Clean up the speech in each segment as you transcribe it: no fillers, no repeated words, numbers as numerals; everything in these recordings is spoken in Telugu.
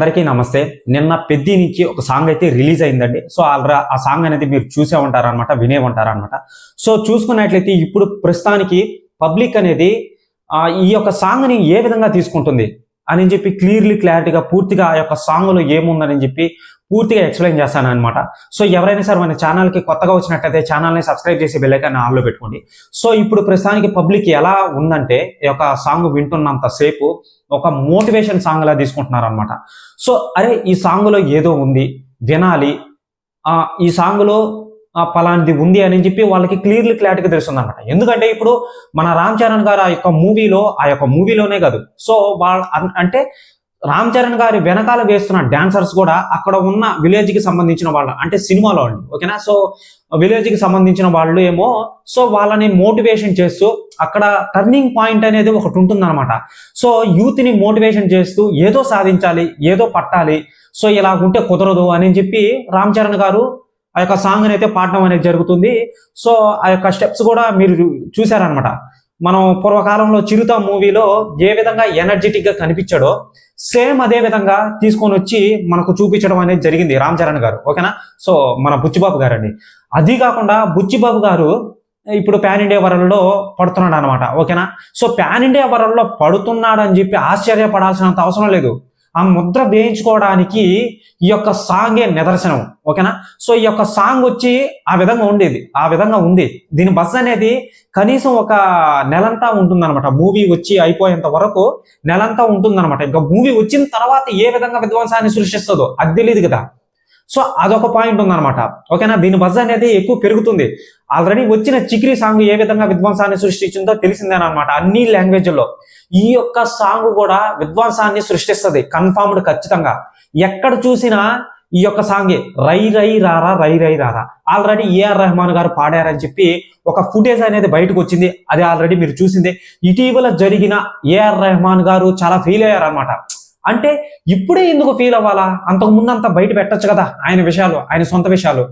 అందరికీ నమస్తే. నిన్న 'పెద్ది' నుంచి ఒక సాంగ్ అయితే రిలీజ్ అయిందండి. సో ఆ సాంగ్ అనేది మీరు చూసే ఉంటారనమాట, వినే ఉంటారనమాట. సో చూసుకున్నట్లయితే ఇప్పుడు ప్రస్తుతానికి పబ్లిక్ అనేది ఈ యొక్క సాంగ్‌ని ఏ విధంగా తీసుకుంటుంది అని చెప్పి క్లారిటీగా పూర్తిగా ఆ యొక్క సాంగ్‌లో ఏముందని చెప్పి పూర్తిగా ఎక్స్‌ప్లెయిన్ చేస్తాననమాట. సో ఎవరైనా సరే మన ఛానల్‌కి కొత్తగా వచ్చినట్లయితే ఛానల్‌ని సబ్స్క్రైబ్ చేసి బెల్ ఐకాన్ ఆన్‌లో పెట్టుకోండి. సో ఇప్పుడు ప్రస్తుతానికి పబ్లిక్ ఎలా ఉందంటే ఈ యొక్క సాంగ్ వింటున్నంత సేపు ఒక మోటివేషన్ సాంగ్ లా తీసుకుంటున్నారనమాట. సో అరే ఈ సాంగ్‌లో ఏదో ఉంది, వినాలి, ఈ సాంగ్‌లో పలాంటిది ఉంది అని చెప్పి వాళ్ళకి క్లారిటీగా తెలుస్తుందనమాట. ఎందుకంటే ఇప్పుడు మన రామ్ చరణ్ గారు ఆ యొక్క మూవీలోనే కాదు. సో అంటే రామ్ చరణ్ గారి వెనకాల వేస్తున్న డాన్సర్స్ కూడా అక్కడ ఉన్న విలేజ్ కి సంబంధించిన వాళ్ళు, అంటే సినిమాలో అండి, ఓకేనా. సో విలేజ్ కి సంబంధించిన వాళ్ళు ఏమో సో వాళ్ళని మోటివేషన్ చేస్తూ అక్కడ టర్నింగ్ పాయింట్ అనేది ఒకటి ఉంటుందన్నమాట. సో యూత్ ని మోటివేషన్ చేస్తూ ఏదో సాధించాలి, ఏదో పట్టాలి, సో ఇలా ఉంటే కుదరదు అని చెప్పి రామ్ చరణ్ గారు ఆ యొక్క సాంగ్ అయితే పాడడం అనేది జరుగుతుంది. సో ఆ యొక్క స్టెప్స్ కూడా మీరు చూసారనమాట. మనం పూర్వకాలంలో చిరుత మూవీలో ఏ విధంగా ఎనర్జెటిక్ గా కనిపించాడో సేమ్ అదే విధంగా తీసుకొని వచ్చి మనకు చూపించడం అనేది జరిగింది రామ్ చరణ్ గారు, ఓకేనా. సో మన బుచ్చిబాబు గారు అండి. అది కాకుండా బుచ్చిబాబు గారు ఇప్పుడు పాన్ ఇండియా వరల్డ్లో పడుతున్నాడు అనమాట, ఓకేనా. సో పాన్ ఇండియా వరల్డ్లో పడుతున్నాడు అని చెప్పి ఆశ్చర్యపడాల్సినంత అవసరం లేదు. ఆ ముద్ర వేయించుకోవడానికి ఈ యొక్క సాంగే నిదర్శనం, ఓకేనా. సో ఈ యొక్క సాంగ్ వచ్చి ఆ విధంగా ఉంది. దీని బస్ అనేది కనీసం ఒక నెలంతా ఉంటుందన్నమాట. మూవీ వచ్చి అయిపోయేంత వరకు నెలంతా ఉంటుందన్నమాట. ఇంకా మూవీ వచ్చిన తర్వాత ఏ విధంగా విధ్వంసాన్ని సృష్టిస్తుందో అది తెలియదు కదా. సో అదొక పాయింట్ ఉందన్నమాట, ఓకేనా. దీని బజ్ అనేది ఎక్కువ పెరుగుతుంది. ఆల్రెడీ వచ్చిన చిక్రీ సాంగ్ ఏ విధంగా విధ్వంసాన్ని సృష్టించిందో తెలిసిందేనమాట అన్ని లాంగ్వేజ్లో. ఈ యొక్క సాంగ్ కూడా విధ్వంసాన్ని సృష్టిస్తుంది కన్ఫర్మ్డ్, ఖచ్చితంగా. ఎక్కడ చూసినా ఈ యొక్క సాంగే రై రై రారా రై రై రారా ఆల్రెడీ ఏఆర్ రెహమాన్ గారు పాడారని చెప్పి ఒక ఫుటేజ్ అనేది బయటకు వచ్చింది. అది ఆల్రెడీ మీరు చూసిందే. ఇటీవల జరిగిన ఏఆర్ రెహమాన్ గారు చాలా ఫీల్ అయ్యారనమాట. అంటే ఇప్పుడే ఎందుకు ఫీల్ అవ్వాలా, అంతకు ముందు అంతా బయట పెట్టచ్చు కదా ఆయన విషయాలు, ఆయన సొంత విషయాలు.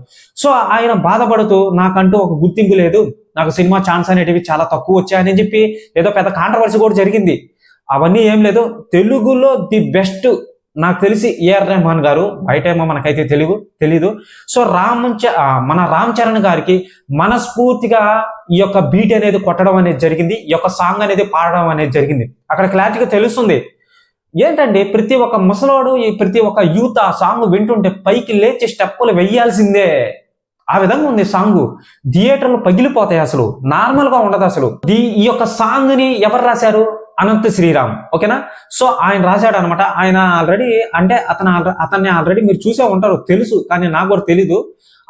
సో ఆయన బాధపడుతూ నాకంటూ ఒక గుర్తింపు లేదు, నాకు సినిమా ఛాన్స్ అనేటివి చాలా తక్కువ వచ్చాయని చెప్పి ఏదో పెద్ద కాంట్రవర్సీ కూడా జరిగింది. అవన్నీ ఏం లేదు. తెలుగులో ది బెస్ట్ నాకు తెలిసి ఏఆర్ రెహమాన్ గారు, బయట ఏమో మనకైతే తెలీదు. సో మన రామ్ చరణ్ గారికి మనస్ఫూర్తిగా ఈ యొక్క బీట్ అనేది కొట్టడం అనేది జరిగింది, ఈ యొక్క సాంగ్ అనేది పాడడం అనేది జరిగింది. అక్కడ క్లారిటీగా తెలుస్తుంది ఏంటంటే ప్రతి ఒక్క ముసలోడు, ప్రతి ఒక్క యూత్ ఆ సాంగ్ వింటుంటే పైకి లేచి స్టెప్పులు వెయ్యాల్సిందే. ఆ విధంగా ఉంది సాంగ్. థియేటర్లు పగిలిపోతాయి, అసలు నార్మల్ గా ఉండదు అసలు. ఈ యొక్క సాంగ్ ని ఎవరు రాశారు? అనంత శ్రీరామ్, ఓకేనా. సో ఆయన రాశాడు అనమాట. ఆయన ఆల్రెడీ అంటే అతన్ని ఆల్రెడీ మీరు చూసే ఉంటారు, తెలుసు, కానీ నాకు కూడా తెలీదు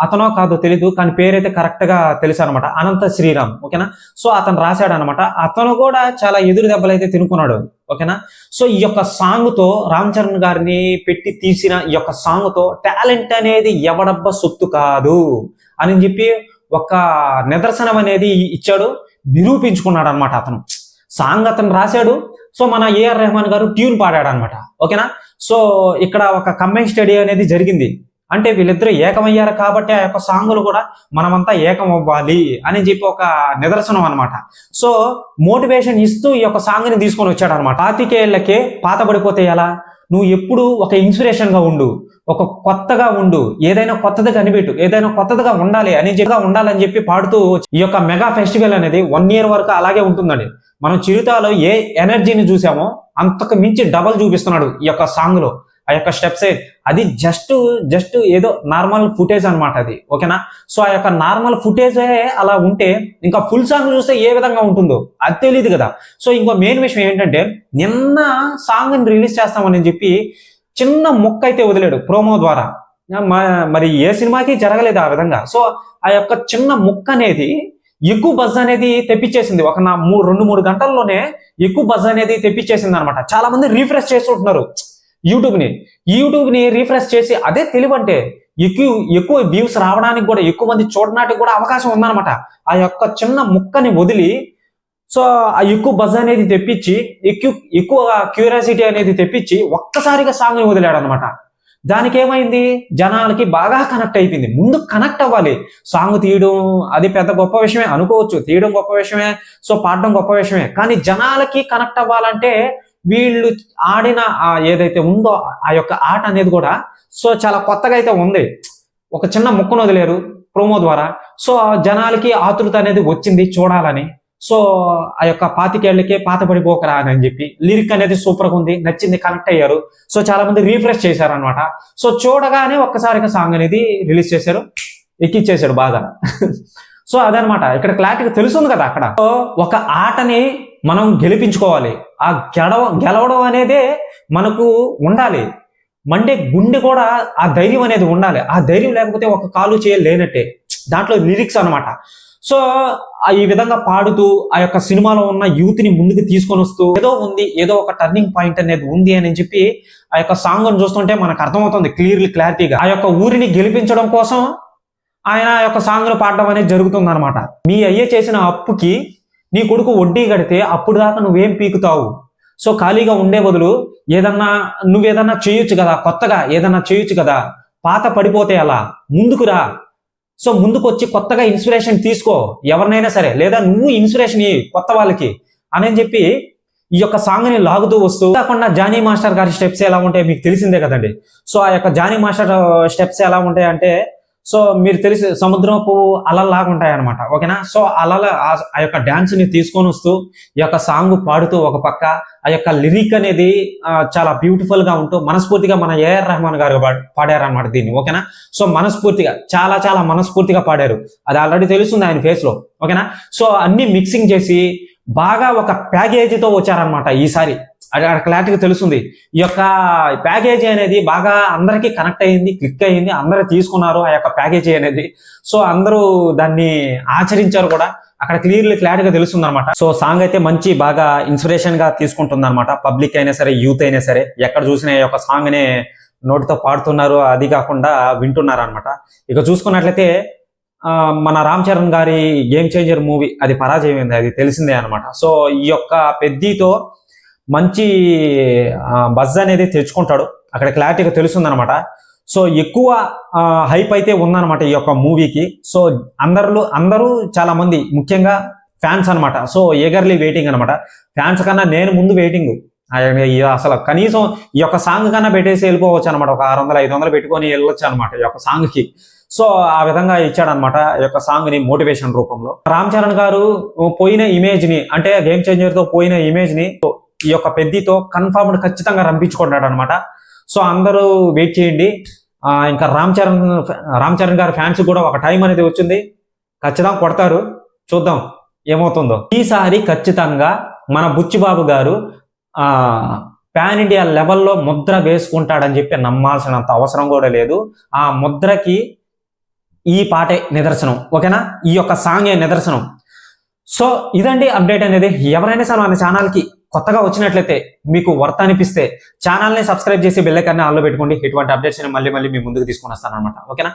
అతనో కాదో తెలీదు, కానీ పేరైతే కరెక్ట్ గా తెలుసు అనమాట, అనంత శ్రీరామ్, ఓకేనా. సో అతను రాశాడు అనమాట. అతను కూడా చాలా ఎదురు దెబ్బలు అయితే తినుకున్నాడు, ఓకేనా. సో ఈ యొక్క సాంగ్ తో రామ్ చరణ్ గారిని పెట్టి తీసిన ఈ యొక్క సాంగ్ తో టాలెంట్ అనేది ఎవడబ్బ సొత్తు కాదు అని చెప్పి ఒక నిదర్శనం అనేది ఇచ్చాడు, నిరూపించుకున్నాడు అనమాట. సాంగ్ అతను రాశాడు. సో మన ఏఆర్ రెహమాన్ గారు ట్యూన్ పాడాడు అనమాట, ఓకేనా. సో ఇక్కడ ఒక కంబైన్ స్టడీ అనేది జరిగింది. అంటే వీళ్ళిద్దరూ ఏకమయ్యారు కాబట్టి ఆ యొక్క సాంగులు కూడా మనమంతా ఏకం అవ్వాలి అని చెప్పి ఒక నిదర్శనం అనమాట. సో మోటివేషన్ ఇస్తూ ఈ యొక్క సాంగ్ ని తీసుకొని వచ్చాడు అనమాట. 25 ఏళ్లకే పాత పడిపోతే ఎలా, నువ్వు ఎప్పుడు ఒక ఇన్స్పిరేషన్ గా ఉండు, ఒక కొత్తగా ఉండు, ఏదైనా కొత్తగా కనిపెట్టు, ఏదైనా కొత్తగా ఉండాలని చెప్పి పాడుతూ ఈ యొక్క మెగా ఫెస్టివల్ అనేది 1 year వరకు అలాగే ఉంటుందండి. మనం చిరుతలో ఏ ఎనర్జీని చూసామో అంతకు మించి డబల్ చూపిస్తున్నాడు ఈ యొక్క సాంగ్ లో. ఆ యొక్క స్టెప్స్ అది జస్ట్ ఏదో నార్మల్ ఫుటేజ్ అనమాట అది, ఓకేనా. సో ఆ యొక్క నార్మల్ ఫుటేజ్ అలా ఉంటే ఇంకా ఫుల్ సాంగ్ చూస్తే ఏ విధంగా ఉంటుందో అది తెలియదు కదా. సో ఇంకో మెయిన్ విషయం ఏంటంటే నిన్న సాంగ్ ని రిలీజ్ చేస్తామని చెప్పి చిన్న మొక్క అయితే వదిలాడు ప్రోమో ద్వారా. మరి ఏ సినిమాకి జరగలేదు ఆ విధంగా. సో ఆ యొక్క చిన్న మొక్క అనేది ఎక్కువ బజ్ అనేది తెప్పించేసింది. ఒక 2-3 గంటల్లోనే ఎక్కువ బజ్ అనేది తెప్పించేసింది అనమాట. చాలా మంది రీఫ్రెష్ చేస్తుంటున్నారు యూట్యూబ్ ని రీఫ్రెష్ చేసి. అదే తెలివంటే ఎక్కువ వ్యూస్ రావడానికి కూడా, ఎక్కువ మంది చూడడానికి కూడా అవకాశం ఉందన్నమాట. ఆ యొక్క చిన్న ముక్కని వదిలి సో ఆ ఎక్కువ బజ్ అనేది తెప్పించి, ఎక్కువ క్యూరియాసిటీ అనేది తెప్పించి ఒక్కసారిగా సాంగ్ ని వదిలాడు అనమాట. దానికి ఏమైంది, జనాలకి బాగా కనెక్ట్ అయిపోయింది. ముందు కనెక్ట్ అవ్వాలి. సాంగ్ తీయడం అది పెద్ద గొప్ప విషయమే అనుకోవచ్చు, తీయడం గొప్ప విషయమే, సో పాడడం గొప్ప విషయమే. కానీ జనాలకి కనెక్ట్ అవ్వాలంటే వీళ్ళు ఆడిన ఏదైతే ఉందో ఆ యొక్క ఆట అనేది కూడా సో చాలా కొత్తగా అయితే ఉంది. ఒక చిన్న ముక్కను వదిలేరు ప్రోమో ద్వారా. సో జనాలకి ఆతృత అనేది వచ్చింది చూడాలని. సో ఆ యొక్క 25 ఏళ్ళకే పాత పడిపోకరా అని చెప్పి లిరిక్ అనేది సూపర్గా ఉంది, నచ్చింది, కనెక్ట్ అయ్యారు. సో చాలా మంది రీఫ్రెష్ చేశారు అనమాట. సో చూడగానే ఒక్కసారిగా సాంగ్ అనేది రిలీజ్ చేశారు, ఎక్కిచ్చేశాడు బాగా. సో అదనమాట ఇక్కడ క్లారిటీగా తెలుస్తుంది కదా. అక్కడ ఒక ఆటని మనం గెలిపించుకోవాలి, ఆ గెలవడం అనేదే మనకు ఉండాలి. మండే గుండె కూడా ఆ ధైర్యం అనేది ఉండాలి. ఆ ధైర్యం లేకపోతే ఒక కాలు చేయలేనట్టే. దాంట్లో లిరిక్స్ అనమాట. సో ఈ విధంగా పాడుతూ ఆ యొక్క సినిమాలో ఉన్న యూత్ ని ముందుకు తీసుకొని వస్తూ ఏదో ఉంది, ఏదో ఒక టర్నింగ్ పాయింట్ అనేది ఉంది అని చెప్పి ఆ యొక్క సాంగ్ ని చూస్తుంటే మనకు అర్థమవుతుంది క్లారిటీగా. ఆ యొక్క ఊరిని గెలిపించడం కోసం ఆయన ఆ యొక్క సాంగ్ ను పాడడం అనేది జరుగుతుంది అనమాట. మీ అయ్యే చేసిన అప్పుకి నీ కొడుకు వడ్డీ కడితే అప్పుడు దాకా నువ్వేం పీకుతావు? సో ఖాళీగా ఉండే బదులు నువ్వేదన్నా చేయొచ్చు కదా, కొత్తగా ఏదన్నా చేయొచ్చు కదా. పాత పడిపోతే అలా ముందుకు రా. సో ముందుకు వచ్చి కొత్తగా ఇన్స్పిరేషన్ తీసుకో ఎవరినైనా సరే, లేదా నువ్వు ఇన్స్పిరేషన్ కొత్త వాళ్ళకి అని చెప్పి ఈ యొక్క సాంగ్ ని లాగుతూ వస్తూ. కాకుండా జానీ మాస్టర్ గారి స్టెప్స్ ఎలా ఉంటాయి మీకు తెలిసిందే కదండి. సో ఆ యొక్క జానీ మాస్టర్ స్టెప్స్ ఎలా ఉంటాయి అంటే, సో మీరు తెలిసి సముద్రపు అలల్లాగా ఉంటాయి అనమాట. ఓకేనా. సో అలల ఆ యొక్క డాన్స్ ని తీసుకొని వస్తూ ఈ యొక్క సాంగ్ పాడుతూ ఒక పక్క ఆ యొక్క లిరిక్ అనేది చాలా బ్యూటిఫుల్ గా ఉంటూ మనస్ఫూర్తిగా మన ఏఆర్ రెహమాన్ గారు పాడారు అనమాట దీన్ని. ఓకేనా. సో మనస్ఫూర్తిగా చాలా మనస్ఫూర్తిగా పాడారు. అది ఆల్రెడీ తెలుస్తుంది ఆయన ఫేస్ లో. ఓకేనా. సో అన్ని మిక్సింగ్ చేసి బాగా ఒక ప్యాకేజీతో వచ్చారనమాట ఈసారి. అది క్లారిటీగా తెలుస్తుంది. ఈ యొక్క ప్యాకేజీ అనేది బాగా అందరికీ కనెక్ట్ అయ్యింది, క్లిక్ అయ్యింది, అందరూ తీసుకున్నారు ఆ యొక్క ప్యాకేజీ అనేది. సో అందరూ దాన్ని ఆచరించారు కూడా. అక్కడ క్లారిటీగా తెలుస్తుంది అనమాట. సో సాంగ్ అయితే మంచి బాగా ఇన్స్పిరేషన్ గా తీసుకుంటుంది అనమాట. పబ్లిక్ అయినా సరే, యూత్ అయినా సరే, ఎక్కడ చూసినా ఈ యొక్క సాంగ్ నే నోటితో పాడుతున్నారు, అది కాకుండా వింటున్నారు అనమాట. ఇక చూసుకున్నట్లయితే మన రామ్ చరణ్ గారి గేమ్ చేంజర్ మూవీ అది పరాజయమైంది, అది తెలిసిందే అనమాట. సో ఈ యొక్క పెద్దీతో మంచి బజ్ అనేది తెచ్చుకుంటాడు, అక్కడ క్లారిటీగా తెలుస్తుంది అనమాట. సో ఎక్కువ హైప్ అయితే ఉందన్నమాట ఈ యొక్క మూవీకి. సో అందరూ చాలా మంది ముఖ్యంగా ఫ్యాన్స్ అనమాట. సో ఏగర్లీ వెయిటింగ్ అనమాట. ఫ్యాన్స్ కన్నా నేను ముందు వెయిటింగ్. అసలు కనీసం ఈ యొక్క సాంగ్ కన్నా పెట్టేసి వెళ్ళిపోవచ్చు అనమాట. ఒక 600-500 పెట్టుకొని వెళ్ళొచ్చు అనమాట ఈ యొక్క సాంగ్ కి. సో ఆ విధంగా ఇచ్చాడనమాట ఈ యొక్క సాంగ్ ని మోటివేషన్ రూపంలో. రామ్ చరణ్ గారు పోయిన ఇమేజ్ ని, అంటే గేమ్ చేంజర్ తో పోయిన ఇమేజ్ ని ఈ యొక్క పెద్దీతో కన్ఫర్మ్డ్ ఖచ్చితంగా రంపించుకున్నాడు అనమాట. సో అందరూ వెయిట్ చేయండి. ఇంకా రామ్ చరణ్ గారి ఫ్యాన్స్ కూడా ఒక టైం అనేది వచ్చింది, ఖచ్చితంగా కొడతారు. చూద్దాం ఏమవుతుందో. ఈసారి ఖచ్చితంగా మన బుచ్చిబాబు గారు పాన్ ఇండియా లెవెల్లో ముద్ర వేసుకుంటాడని చెప్పి నమ్మాల్సినంత అవసరం కూడా లేదు. ఆ ముద్రకి ఈ పాటే నిదర్శనం. ఓకేనా. ఈ యొక్క సాంగే నిదర్శనం. సో ఇదండి అప్డేట్ అనేది. ఎవరైనా సరే మన ఛానల్కి కొత్తగా వచ్చినట్లయితే, మీకు వర్త్ అనిపిస్తే ఛానల్ని సబ్స్క్రైబ్ చేసి బెల్ ఐకాన్ని ఆన్లో పెట్టుకోండి. ఇటువంటి అప్డేట్స్ మళ్ళీ మీ ముందుకు తీసుకొని వస్తాను అనమాట. ఓకేనా.